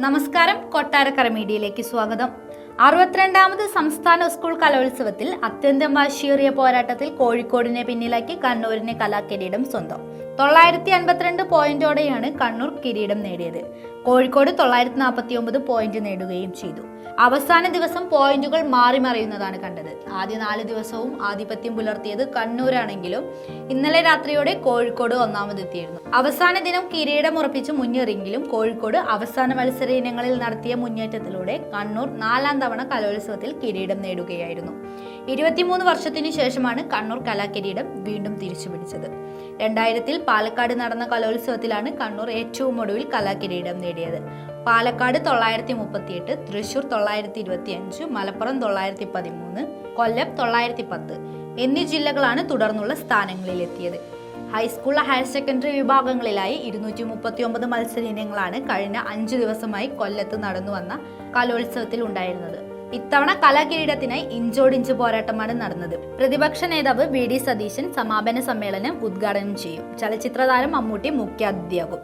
നമസ്കാരം, കൊട്ടാരക്കര മീഡിയയിലേക്ക് സ്വാഗതം. 62ാമത് സംസ്ഥാന സ്കൂൾ കലോത്സവത്തിൽ അത്യന്തം വാശിയേറിയ പോരാട്ടത്തിൽ കോഴിക്കോടിനെ പിന്നിലാക്കി കണ്ണൂരിനെ കലാകിരീടം സ്വന്തം. 952 പോയിന്റോടെയാണ് കണ്ണൂർ കിരീടം നേടിയത്. കോഴിക്കോട് 949 പോയിന്റ് നേടുകയും ചെയ്തു. അവസാന ദിവസം പോയിന്റുകൾ മാറി മറിയുന്നതാണ് കണ്ടത്. ആദ്യ 4 ദിവസവും ആധിപത്യം പുലർത്തിയത് കണ്ണൂരാണെങ്കിലും ഇന്നലെ രാത്രിയോടെ കോഴിക്കോട് ഒന്നാമതെത്തിയിരുന്നു. അവസാന ദിനം കിരീടം ഉറപ്പിച്ച് മുന്നേറിയെങ്കിലും കോഴിക്കോട് അവസാന മത്സര ഇനങ്ങളിൽ നടത്തിയ മുന്നേറ്റത്തിലൂടെ കണ്ണൂർ 4ാം തവണ കലോത്സവത്തിൽ കിരീടം നേടുകയായിരുന്നു. 23 വർഷത്തിനു ശേഷമാണ് കണ്ണൂർ കലാകിരീടം വീണ്ടും തിരിച്ചുപിടിച്ചത്. 2000-ൽ പാലക്കാട് നടന്ന കലോത്സവത്തിലാണ് കണ്ണൂർ ഏറ്റവും ഒടുവിൽ കലാകിരീടം നേടിയത്. പാലക്കാട് 938, തൃശൂർ 925, മലപ്പുറം 913, കൊല്ലം 910 എന്നീ ജില്ലകളാണ് തുടർന്നുള്ള സ്ഥാനങ്ങളിലെത്തിയത്. ഹൈസ്കൂൾ, ഹയർ സെക്കൻഡറി വിഭാഗങ്ങളിലായി 239 മത്സര ഇനങ്ങളാണ് കഴിഞ്ഞ 5 ദിവസമായി കൊല്ലത്ത് നടന്നുവന്ന കലോത്സവത്തിൽ ഉണ്ടായിരുന്നത്. ഇത്തവണ കലാകിരീടത്തിനായി ഇഞ്ചോടിഞ്ച് പോരാട്ടമാണ് നടന്നത്. പ്രതിപക്ഷ നേതാവ് VD സതീശൻ സമാപന സമ്മേളനം ഉദ്ഘാടനം ചെയ്യും. ചലച്ചിത്ര താരം മമ്മൂട്ടി മുഖ്യാതിഥിയാകും.